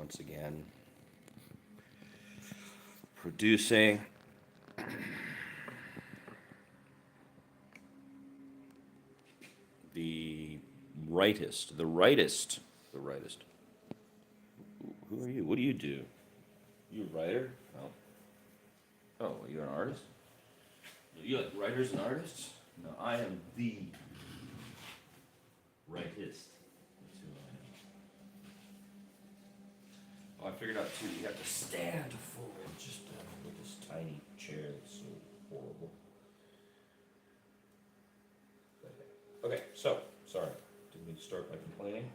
once again producing the Rightist, the Rightist. Who are you? What do you do? You a writer? Oh, you're an artist? You like writers and artists? No, I am the Rightist. That's who I am. Oh, I figured out too, you have to stand forward just with this tiny chair that's so horrible. Okay, so, sorry, didn't mean to start by complaining.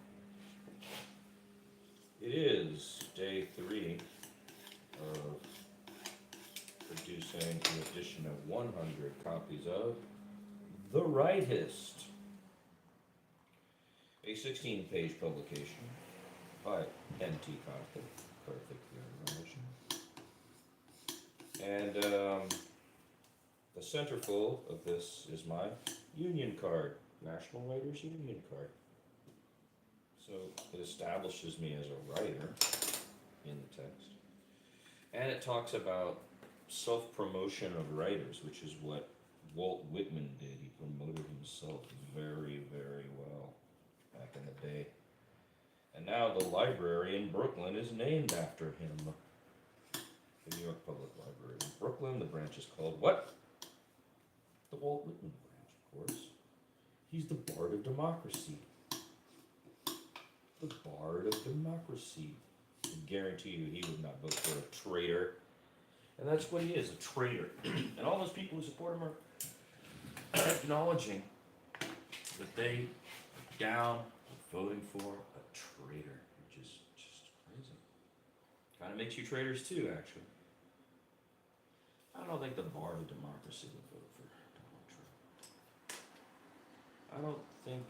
It is day 3 of producing an edition of 100 copies of The Rightist, a 16-page publication by mtk-on-the-mic. And the centerfold of this is my union card, National Writers Union card. So it establishes me as a writer in the text. And it talks about self-promotion of writers, which is what Walt Whitman did. He promoted himself very, very well back in the day. And now the library in Brooklyn is named after him. The New York Public Library in Brooklyn. The branch is called what? The Walt Whitman branch, of course. He's the Bard of Democracy. The Bard of Democracy. I guarantee you he would not vote for a traitor. And that's what he is, a traitor. And all those people who support him are acknowledging that they are down voting for a traitor, which is just crazy. Kind of makes you traitors too, actually. I don't think the Bard of Democracy would vote for Donald Trump. I don't think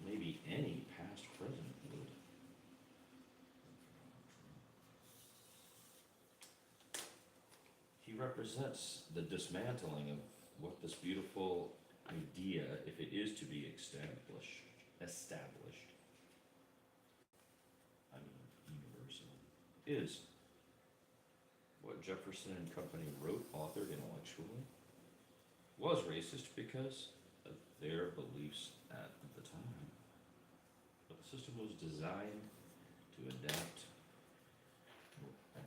maybe any past president would. He represents the dismantling of what this beautiful idea, if it is to be established, I mean universal, is. What Jefferson and company wrote, authored intellectually, was racist because of their beliefs at the time. But the system was designed to adapt.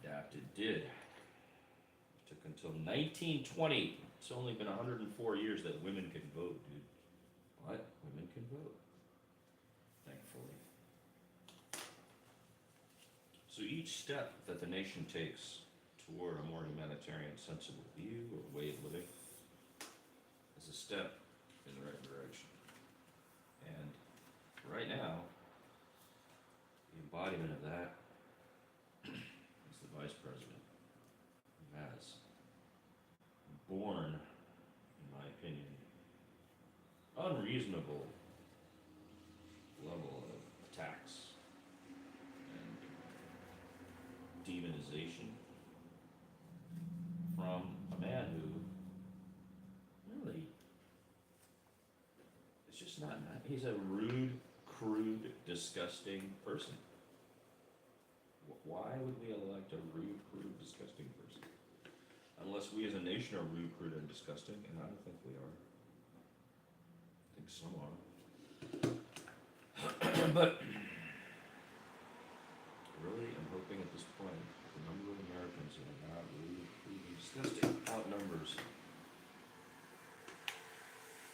Adapt it did. It took until 1920. It's only been 104 years that women can vote, dude. What? Women can vote. Thankfully. So each step that the nation takes toward a more humanitarian, sensible view or way of living is a step in the right direction. And right now, the embodiment of that is the Vice President, who has borne, in my opinion, unreasonable level of attacks and demonization from a man who really is just not, he's a rude, crude, disgusting person. Why would we elect a rude, crude, disgusting person? Unless we as a nation are rude, crude, and disgusting, and I don't think we are. I think some are. But really, I'm hoping at this point, the number of Americans who are not rude, crude, and disgusting outnumbers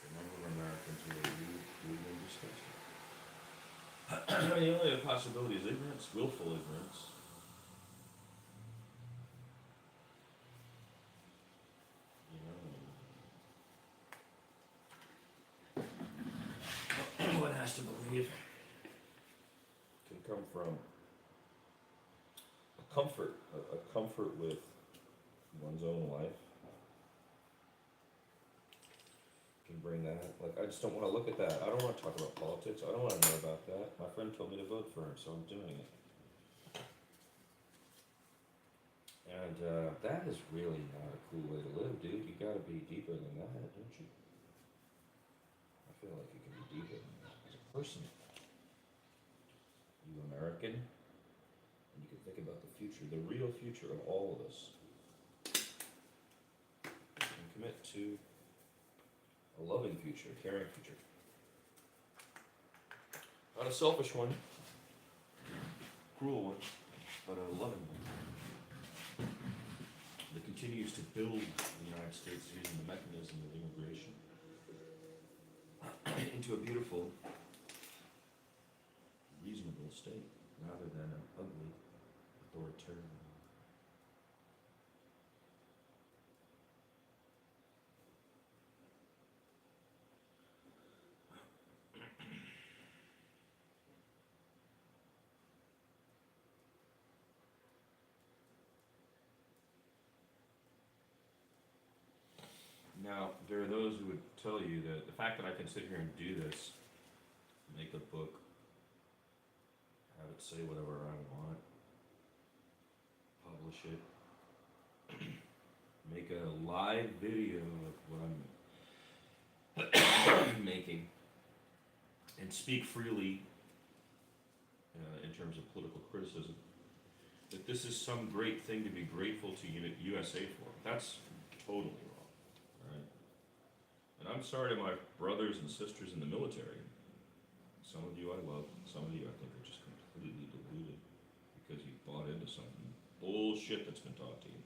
the number of Americans who are rude, crude, and disgusting. I mean, the only other possibility is ignorance, willful ignorance. One has to believe can come from a comfort with one's own life. Can bring that. Like, I just don't want to look at that. I don't want to talk about politics. I don't want to know about that. My friend told me to vote for him, so I'm doing it. And that is really not a cool way to live, dude. You gotta be deeper than that, don't you? I feel like you can be deeper than that as a person. You American, and you can think future, the real future of all of us. And commit to a loving future, a caring future. Not a selfish one, cruel one, but a loving one that continues to build the United States using the mechanism of immigration into a beautiful, reasonable state, rather than an ugly, authoritarian. Now, there are those who would tell you that the fact that I can sit here and do this, make a book, have it say whatever I want, publish it, make a live video of what I'm making, and speak freely in terms of political criticism, that this is some great thing to be grateful to USA for. That's totally wrong, right? And I'm sorry to my brothers and sisters in the military. Some of you I love, some of you I think are just completely deluded because you bought into some bullshit that's been taught to you.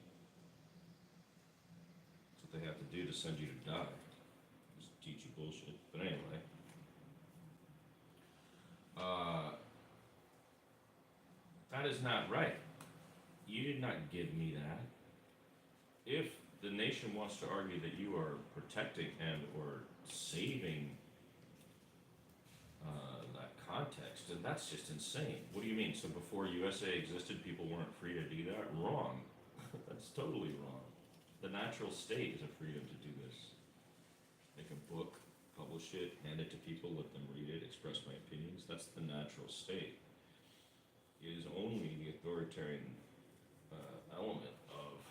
That's what they have to do to send you to die, just teach you bullshit. But anyway, that is not right. You did not give me that. If the nation wants to argue that you are protecting and or saving that context, and that's just insane. What do you mean? So before USA existed, people weren't free to do that? Wrong. That's totally wrong. The natural state is a freedom to do this. Make a book, publish it, hand it to people, let them read it, express my opinions. That's the natural state. It is only the authoritarian element of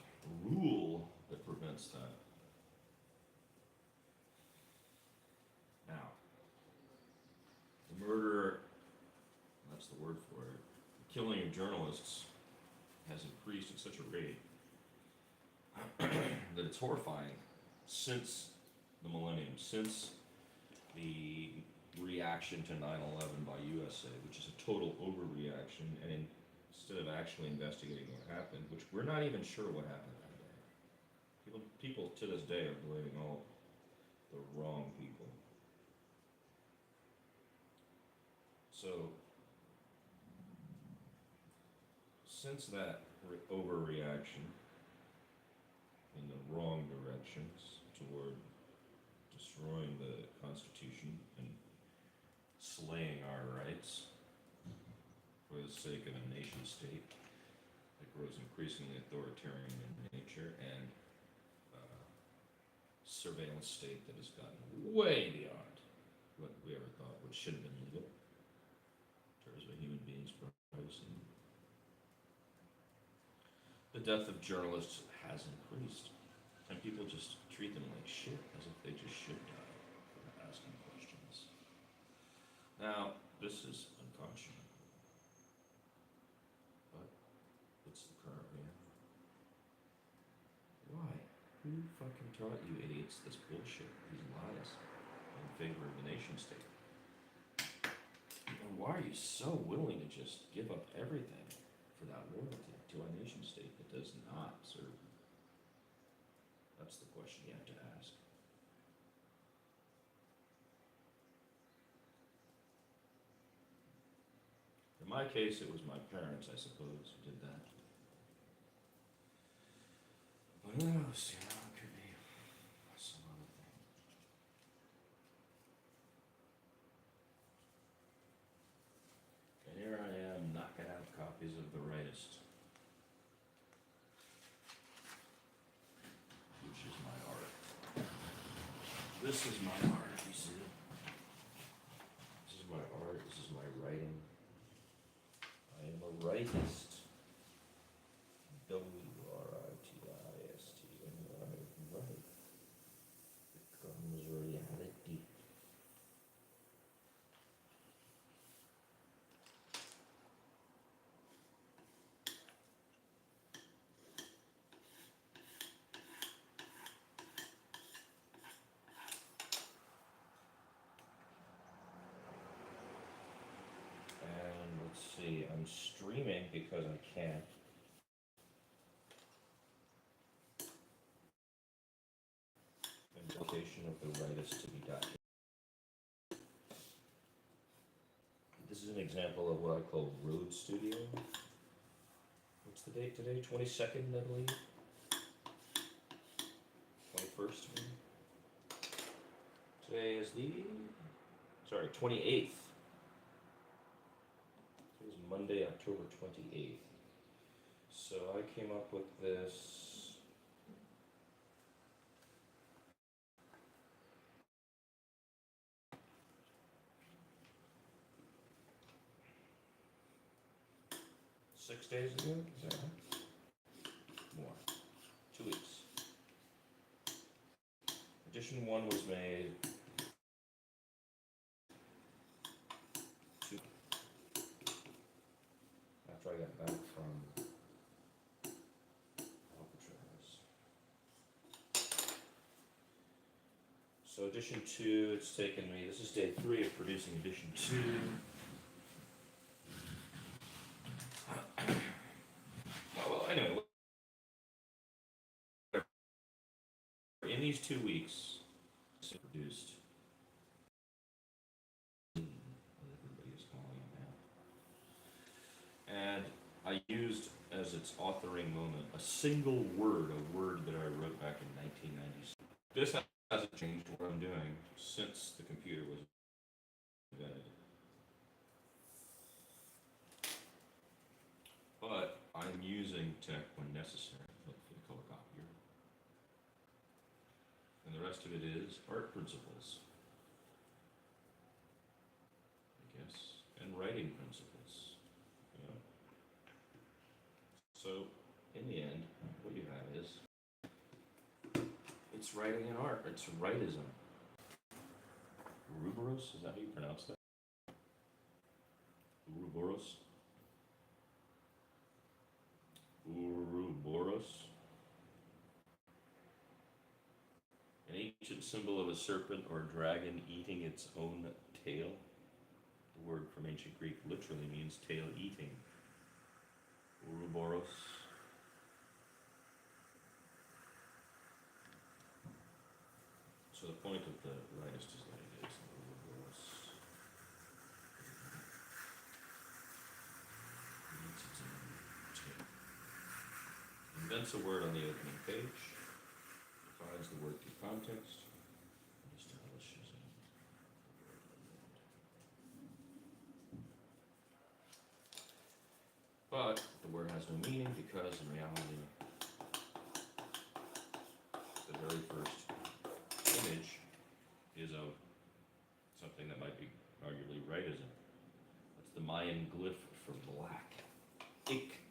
rule that prevents that. Now, the murder, that's the word for it, the killing of journalists has increased at such a rate that it's horrifying since the millennium, since the reaction to 9/11 by USA, which is a total overreaction, and instead of actually investigating what happened, which we're not even sure what happened that day. People to this day are blaming all the wrong people. So, since that overreaction in the wrong directions toward destroying the Constitution and slaying our rights for the sake of a nation state that grows increasingly authoritarian in nature, and surveillance state that has gotten way beyond what we ever thought would should have been legal in terms of a human being's privacy. The death of journalists has increased, and people just treat them like shit, as if they just should die for asking questions. Now, this is unconscionable, but it's the current reality. Why? Who fucking taught you idiots this bullshit, these lies, in favor of the nation state? And why are you so willing to just give up everything for that loyalty to a nation state that does not serve you? That's the question you have to ask. In my case, it was my parents, I suppose, who did that. But who knows, you know, it could be some other thing. And here I am knocking out copies of the Writist, which is my art. This is my art, you see. This is my art, this is my writing. I am a Writist. W-R-I-T-I-S-T. And when I write, it becomes reality. see, I'm streaming because I can. Location of the Writist to be documented. This is an example of what I call Road Studio. What's the date today? 22nd, I believe. 21st. Today is the 28th. Today's Monday, October 28th. So I came up with this. Six days ago? Is that right? More. 2 weeks. Edition 1 was made after I got back from Alcatraz. So edition 2, it's taken me, this is day 3 of producing edition 2. Well, anyway, in these 2 weeks, it's produced, everybody is calling it now. And I used as its authoring moment a single word, a word that I wrote back in 1996. This hasn't changed what I'm doing since the computer was invented. But I'm using tech when necessary, like for the color copier. And the rest of it is art principles, I guess, and writing principles. You know? So, in the end, what you have is, it's writing and art. It's Rightism. Ouroboros, is that how you pronounce that? Ouroboros? Ouroboros? An ancient symbol of a serpent or dragon eating its own tail. The word from ancient Greek literally means tail eating. Ouroboros. So the point of the Writist is that it is Ouroboros. It eats its own tail. Invents a word on the opening page. Defines the word through context. And establishes it. But the word has no meaning because in reality, the very first image is of something that might be arguably Rightism. That's the Mayan glyph for black. Ik.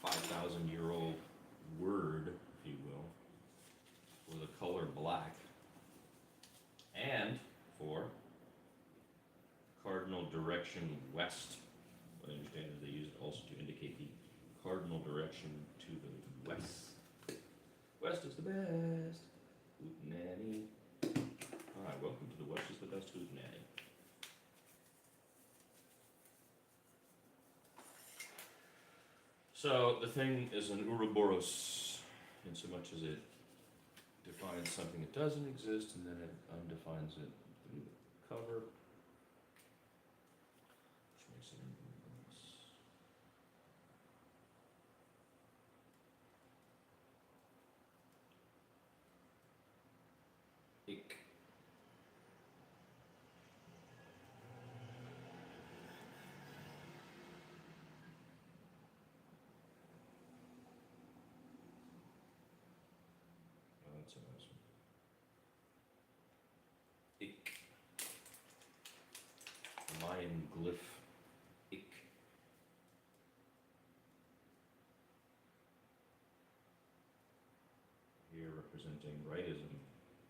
5,000-year-old word, if you will, for the color black, and for cardinal direction west. What I understand is they use it also to indicate the cardinal direction to the west. West is the best. Hootenanny. Hi, welcome to the West is the best Hootenanny. So the thing is an Ouroboros in so much as it defines something that doesn't exist and then it undefines it through the cover, which makes it an Ouroboros. Ik. Oh, that's a nice one. Ik. Mayan glyph. Ik. Here representing Rightism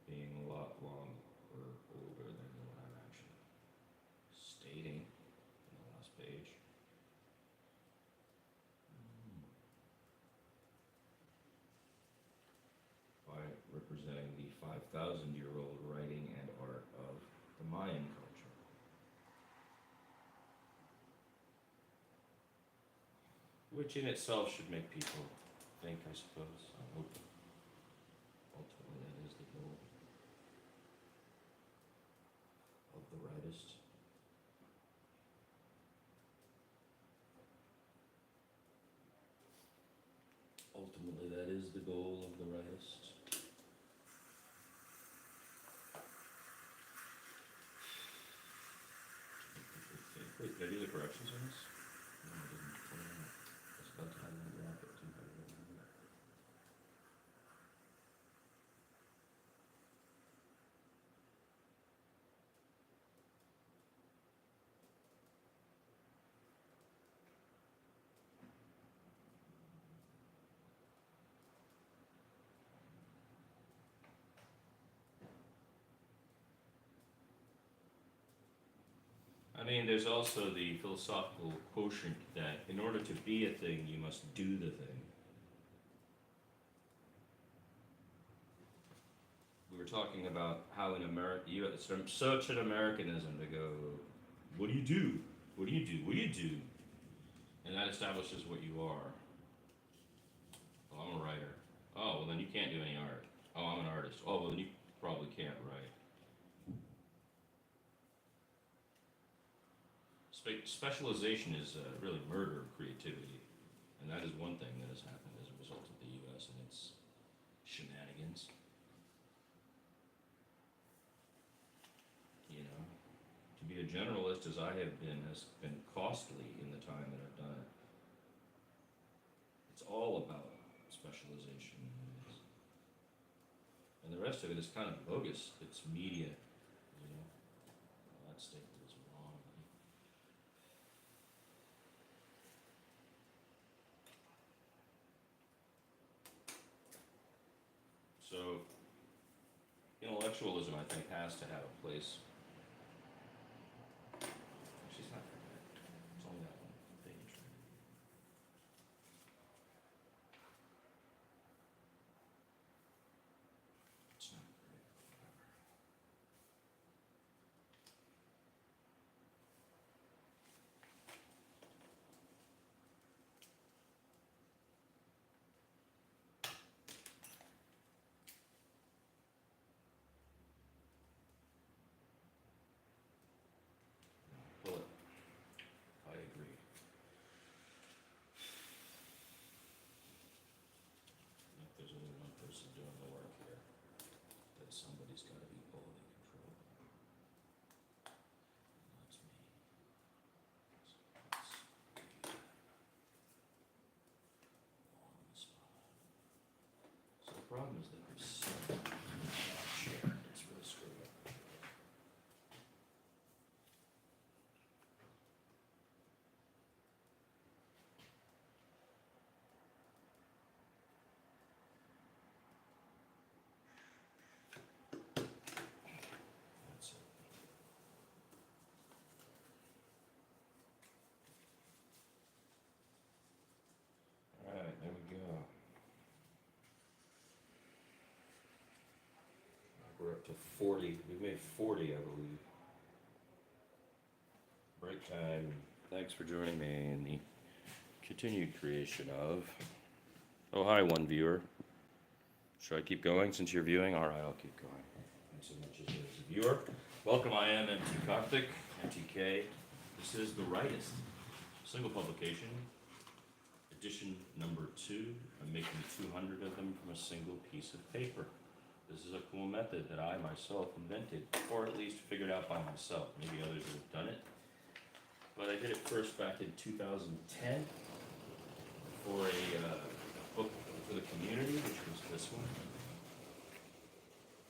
being a lot longer or older than what I'm actually stating in the last page. By representing the 5,000-year-old writing and art of the Mayan culture. which in itself should make people think, I suppose. Ultimately, that is the goal of the Writist. Ultimately, that is the goal of the Writist. Wait, did I do the corrections on this? No, I didn't. It's about time to wrap it too. I mean, there's also the philosophical quotient that in order to be a thing, you must do the thing. We were talking about how in America, it's such an Americanism to go, what do you do? What do you do? What do you do? And that establishes what you are. Oh, I'm a writer. Oh, well then you can't do any art. Oh, I'm an artist. Oh, well then you probably can't write. Specialization is really murder of creativity, and that is one thing that has happened as a result of the U.S. and its shenanigans. You know, to be a generalist as I have been has been costly in the time that I've done it. It's all about specialization, and the rest of it is kind of bogus. It's media, you know. Well, that statement is wrong. So, intellectualism, I think, has to have a place. She's not very good. It's only that one page. It's not great. Pull it. I agree. If there's only one person doing the work here, then somebody's got to be quality control. And that's me. So on the spot. So the problem is that I'm sitting in that chair. It's really screwed up. That's it. Alright, there we go. We're up to 40. We've made 40, I believe. Break time. Thanks for joining me in the continued creation of. Oh, hi, one viewer. Should I keep going since you're viewing? Alright, I'll keep going. Thanks so much as a viewer. Welcome, I am mtk. This is the Rightist. Single publication. Edition number 2. I'm making 200 of them from a single piece of paper. This is a cool method that I myself invented, or at least figured out by myself. Maybe others have done it. But I did it first back in 2010 for a book for the community, which was this one.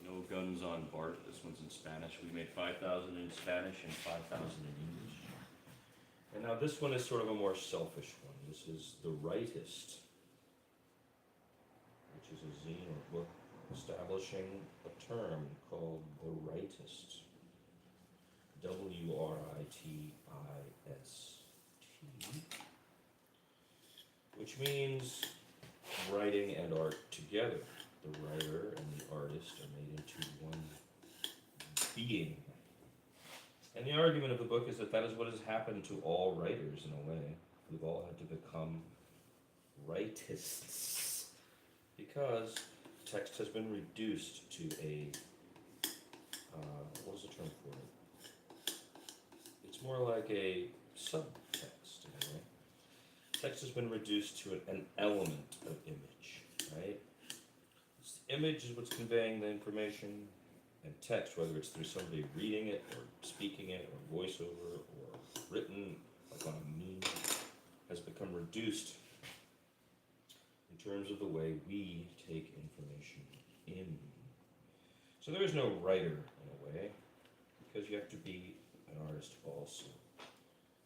No Guns on Bart. This one's in Spanish. We made 5,000 in Spanish and 5,000 in English. And now this one is sort of a more selfish one. This is the Writist, which is a zine or book establishing a term called the Writist. W-R-I-T-I-S-T, which means writing and art together. The writer and the artist are made into one being. And the argument of the book is that that is what has happened to all writers in a way. We've all had to become Rightists. Because text has been reduced to a, what is the term for it? It's more like a subtext in a way. Text has been reduced to an element of image, right? Image is what's conveying the information, and text, whether it's through somebody reading it or speaking it or voiceover or written like on a meme, has become reduced in terms of the way we take information in. So there is no writer in a way, because you have to be an artist also.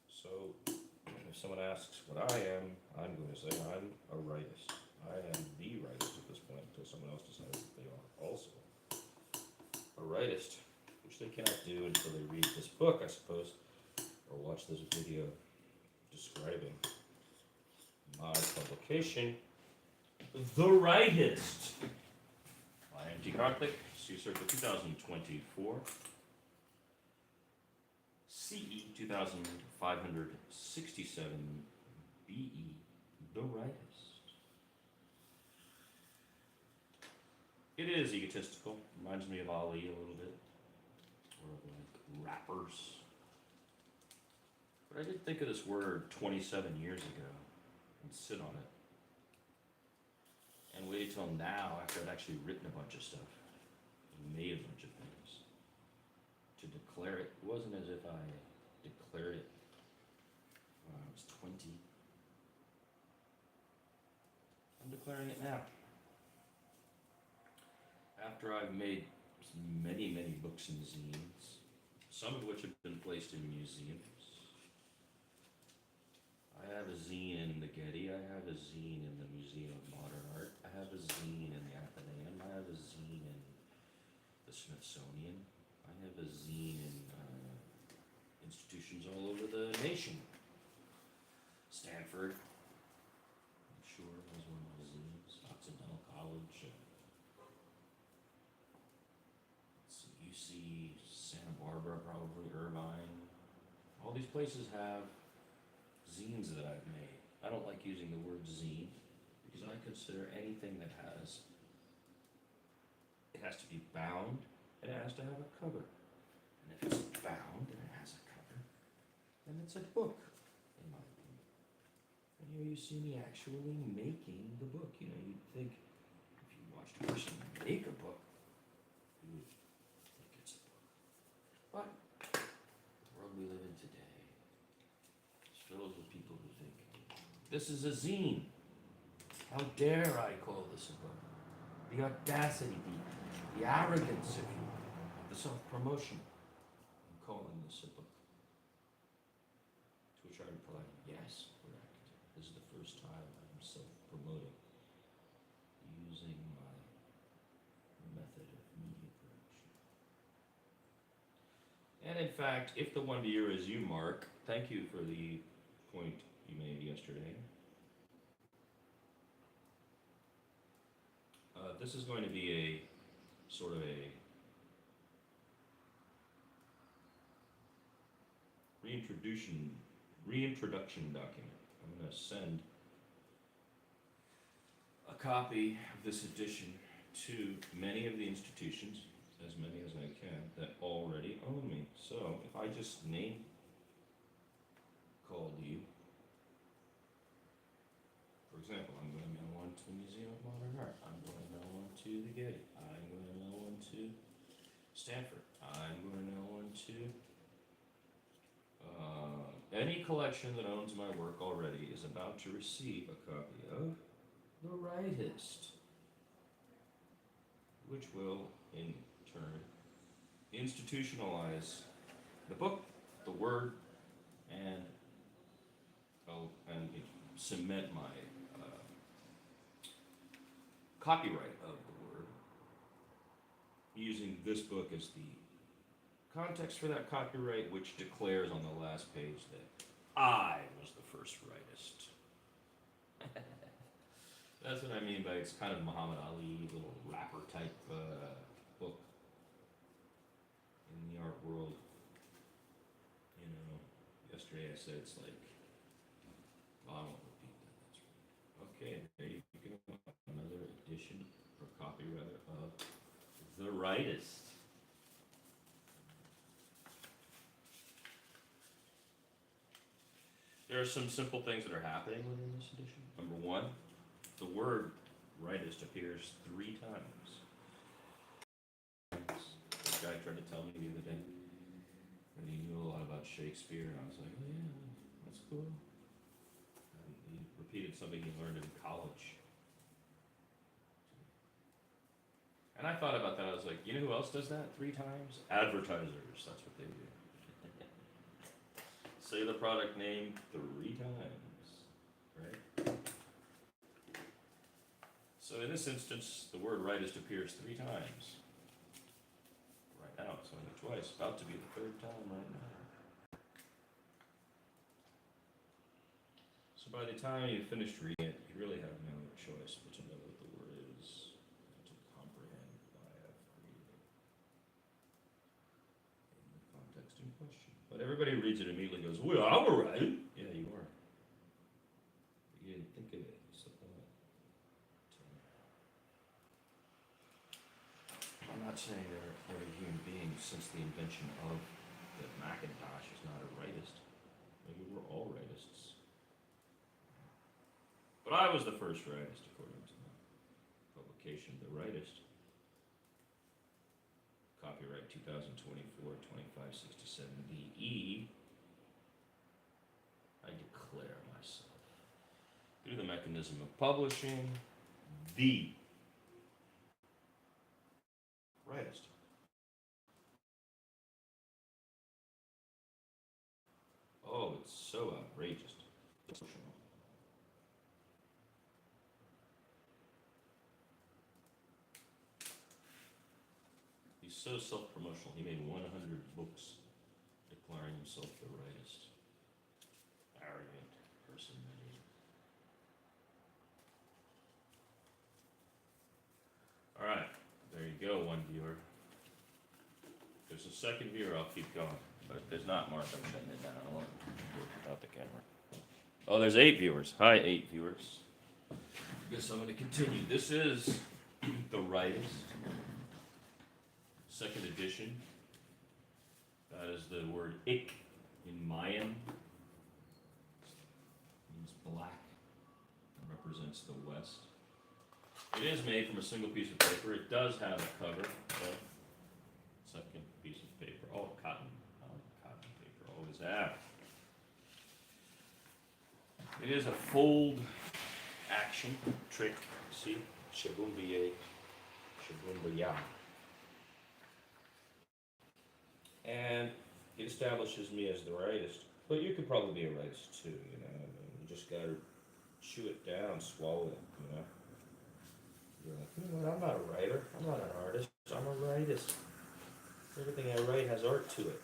So if someone asks what I am, I'm going to say I'm a writist. I am the writist at this point until someone else decides that they are also a writist, which they cannot do until they read this book, I suppose, or watch this video describing my publication, The Rightest, by mtk-on-the-mic, see circa 2024, CE 2567 BE, The Rightest. It is egotistical, reminds me of Ali a little bit, or like rappers. But I did think of this word 27 years ago and sit on it. And wait till now, after I'd actually written a bunch of stuff, and made a bunch of things, to declare it. It wasn't as if I declared it when I was 20. I'm declaring it now. After I've made many, many books and zines, some of which have been placed in museums. I have a zine in the Getty, I have a zine in the Museum of Modern Art, I have a zine in the Athenaeum, I have a zine in the Smithsonian, I have a zine in institutions all over the nation. Stanford, I'm sure, was one of my zines, Occidental College. UC, Santa Barbara, probably Irvine. All these places have zines that I've made. I don't like using the word zine because I consider anything that it has to be bound and it has to have a cover. And if it's bound and it has a cover, then it's a book, in my opinion. And here you see me actually making the book. You know, you'd think if you watched a person make a book, you would think it's a book. But the world we live in today is filled with people who think, this is a zine. How dare I call this a book? The audacity, the arrogance, if you will, the self-promotion in calling this a book. To which I replied, yes, correct. This is the first time I'm self-promoting using my method of media production. And in fact, if the 1 year is you, Mark, thank you for the point you made yesterday. This is going to be a sort of a reintroduction document. I'm going to send a copy of this edition to many of the institutions, as many as I can, that already own me. So if I just name called you, for example, I'm going to mail one to the Museum of Modern Art, I'm going to mail one to the Getty, I'm going to mail one to Stanford, I'm going to mail one to any collection that owns my work already is about to receive a copy of The Writist, which will, in turn, institutionalize the book, the word, and cement my copyright of the word, using this book as the context for that copyright, which declares on the last page that I was the first Writist. That's what I mean by it's kind of Muhammad Ali, little rapper type book in the art world. You know, yesterday I said it's like, well, I won't repeat that, that's right. Okay, Writist. There are some simple things that are happening within this edition. Number one, the word Rightist appears 3 times. This guy tried to tell me the other day that he knew a lot about Shakespeare, and I was like, oh yeah, that's cool. And he repeated something he learned in college. And I thought about that, I was like, you know who else does that 3 times? Advertisers, that's what they do. Say the product name 3 times, right? So in this instance, the word Rightist appears 3 times. Right now, it's only twice, about to be the 3rd time right now. So by the time you finished reading it, you really have no choice but to know what the word is, and to comprehend why I've created it in the context in question. But everybody reads it immediately and goes, well, I'm a writer. Yeah, you are. But you didn't think of it. So, I'm not saying there are human beings since the invention of the Macintosh is not a rightist. Maybe we're all rightists. But I was the first rightist according to the publication, The Writist. Copyright 2024, 2567 DE. I declare myself, through the mechanism of publishing, the Writist. Oh, it's so outrageous. He's so self-promotional. He made 100 books declaring himself the Rightist. Arrogant person that he is. All right, there you go, one viewer. If there's a second viewer, I'll keep going. But if there's not, Mark, I'm shutting it down. I won't do it without the camera. Oh, there's 8 viewers. Hi, 8 viewers. Guess I'm going to continue. This is The Writist, 2nd edition. That is the word ik in Mayan. It means black and represents the West. It is made from a single piece of paper. It does have a cover. Okay? 2nd piece of paper. Oh, cotton. I like cotton paper. Always have. It is a fold action trick. See? Shabumbiye. Shabumbaya. And it establishes me as the Rightist. But you could probably be a Rightist too, you know. I mean, you just gotta chew it down, swallow it, you know. You're like, you know what, I'm not a writer. I'm not an artist. I'm a Rightist. Everything I write has art to it.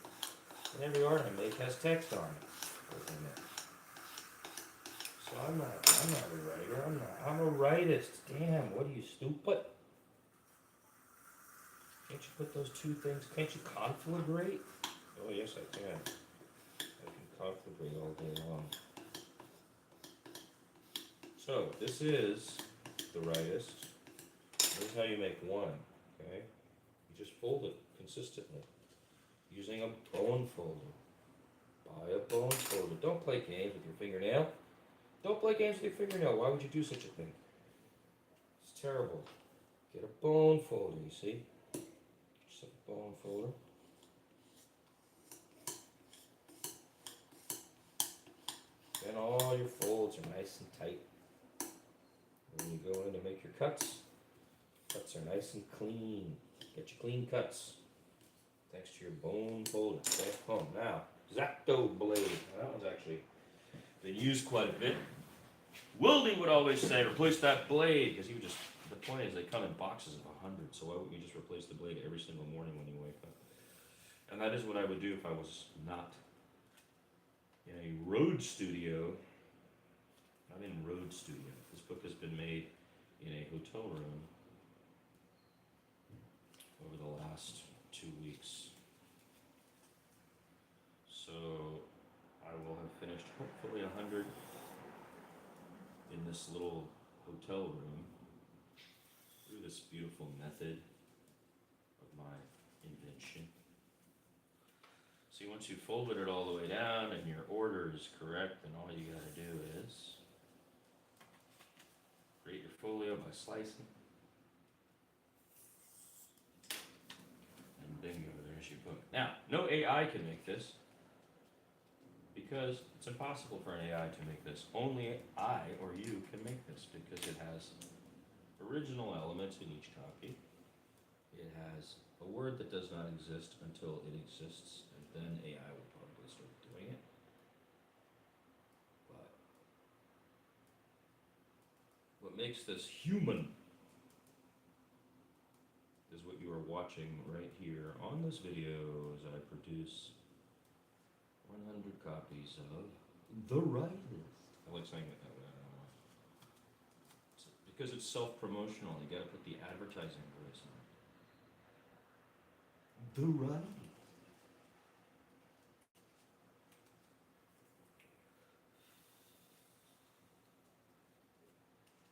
And every art I make has text on it. So I'm not a writer. I'm a Rightist. Damn, what are you, stupid? Can't you put those 2 things, can't you conflagrate? Oh yes I can. I can conflagrate all day long. So, this is the Rightist. This is how you make one, okay? You just fold it consistently using a bone folder. Buy a bone folder. Don't play games with your fingernail. Don't play games with your fingernail. Why would you do such a thing? It's terrible. Get a bone folder, you see? Just a bone folder. Then all your folds are nice and tight. When you go in to make your cuts are nice and clean. Get your clean cuts. Thanks to your bone folder. Okay, home. Now, X-Acto blade. Now, that one's actually been used quite a bit. Wildy would always say, replace that blade, because he would just, the point is they come in boxes of 100, so why wouldn't you just replace the blade every single morning when you wake up? And that is what I would do if I was not in a road studio. I'm in road studio. This book has been made in a hotel room over the last 2 weeks. So I will have finished hopefully 100 in this little hotel room through this beautiful method of my invention. See, once you've folded it all the way down and your order is correct, then all you gotta do is create your folio by slicing. And bingo, there's your book. Now, no AI can make this because it's impossible for an AI to make this. Only I or you can make this because it has original elements in each copy. It has a word that does not exist until it exists, and then AI will probably start doing it. But what makes this human is what you are watching right here on this video as I produce 100 copies of The Writist. I like saying it that way, I don't know. Because it's self-promotional, you gotta put the advertising voice on it. The Writist.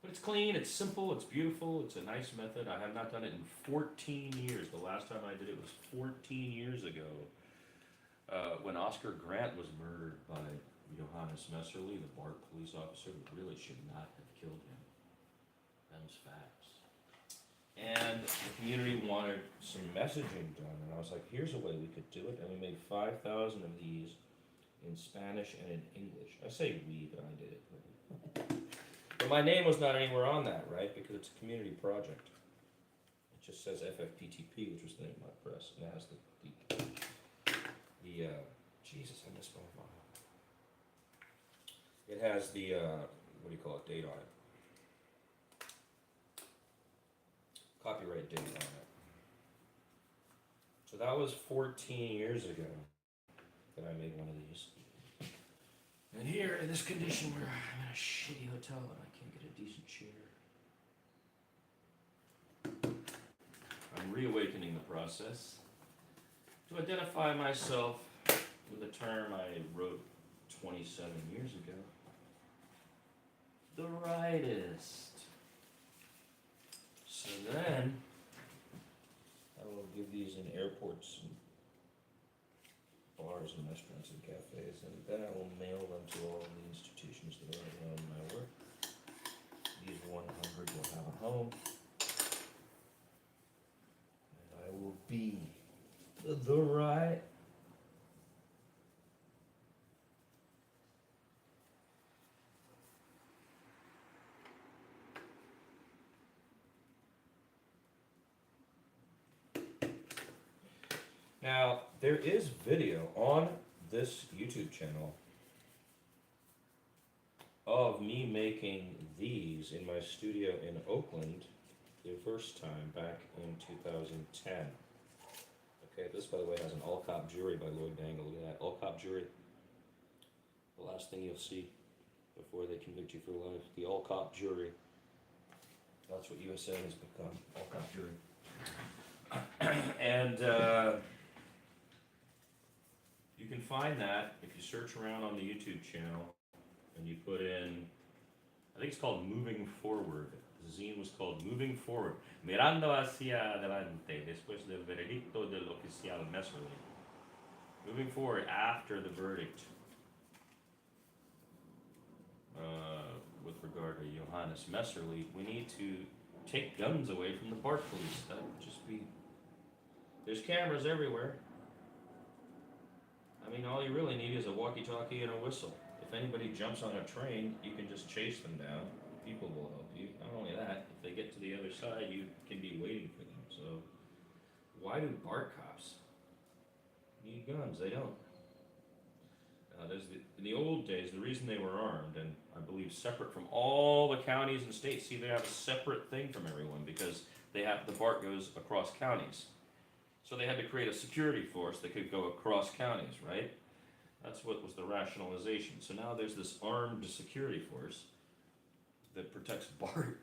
But it's clean, it's simple, it's beautiful, it's a nice method. I have not done it in 14 years. The last time I did it was 14 years ago. When Oscar Grant was murdered by Johannes Messerli, the BART police officer who really should not have killed him. Them's facts. And the community wanted some messaging done, and I was like, here's a way we could do it, and we made 5,000 of these in Spanish and in English. I say we, but I did it. But my name was not anywhere on that, right? Because it's a community project. It just says FFPTP, which was the name of my press, and it has the Jesus, I missed my mind. It has the, what do you call it, date on it. Copyright date on it. So that was 14 years ago that I made one of these. And here, in this condition where I'm in a shitty hotel and I can't get a decent chair, I'm reawakening the process to identify myself with a term I wrote 27 years ago. The Rightist. So then, I will give these in airports and bars and restaurants and cafes, and then I will mail them to all the institutions that already own my work. These 100 will have a home, and I will be the right. Now, there is video on this YouTube channel of me making these in my studio in Oakland the first time back in 2010. Okay, this, by the way, has an all-cop jury by Lloyd Dangle. Look at that, all-cop jury. The last thing you'll see before they convict you for life, the all-cop jury. That's what USA has become, all-cop jury. And you can find that if you search around on the YouTube channel and you put in, I think it's called Moving Forward. The zine was called Moving Forward. Mirando hacia adelante después del veredicto del oficial Messerli. Moving forward after the verdict with regard to Johannes Messerli, we need to take guns away from the BART police. That would just be... There's cameras everywhere. I mean, all you really need is a walkie-talkie and a whistle. If anybody jumps on a train, you can just chase them down. People will help you. Not only that, if they get to the other side, you can be waiting for them. So, why do BART cops need guns? They don't. In the old days, the reason they were armed, and I believe separate from all the counties and states, see, they have a separate thing from everyone because the BART goes across counties. So they had to create a security force that could go across counties, right? That's what was the rationalization. So now there's this armed security force that protects BART.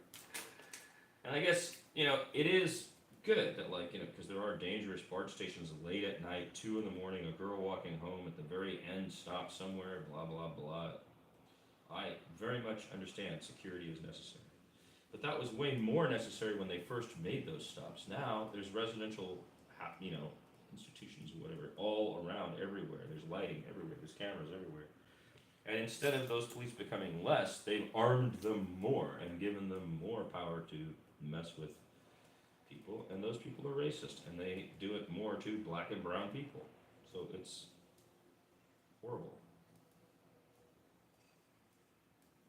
And I guess, it is good that, because there are dangerous BART stations late at night, 2 in the morning, a girl walking home at the very end, stop somewhere, blah, blah, blah. I very much understand security is necessary. But that was way more necessary when they first made those stops. Now, there's residential you know, institutions or whatever, all around, everywhere. There's lighting everywhere. There's cameras everywhere. And instead of those police becoming less, they've armed them more and given them more power to mess with people. And those people are racist, and they do it more to black and brown people. So it's horrible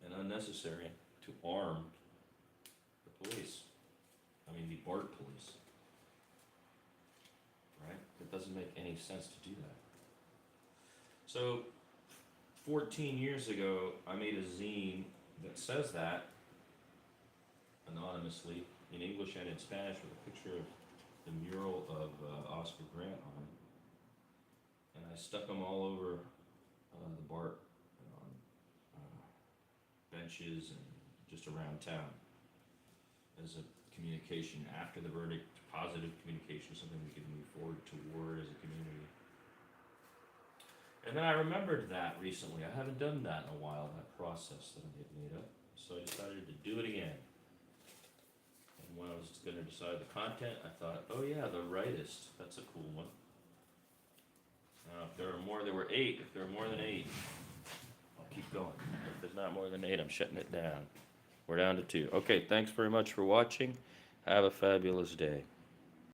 and unnecessary to arm the police. I mean, the BART police. Right? It doesn't make any sense to do that. So, 14 years ago, I made a zine that says that anonymously in English and in Spanish with a picture of the mural of Oscar Grant on it. And I stuck them all over the BART and on benches and just around town as a communication after the verdict, positive communication, something we could move forward toward as a community. And then I remembered that recently. I haven't done that in a while, that process that I had made up. So I decided to do it again. And when I was going to decide the content, I thought, oh yeah, the Writist. That's a cool one. Now, if there are more, there were 8. If there are more than 8, I'll keep going. If there's not more than 8, I'm shutting it down. We're down to 2. Okay, thanks very much for watching. Have a fabulous day.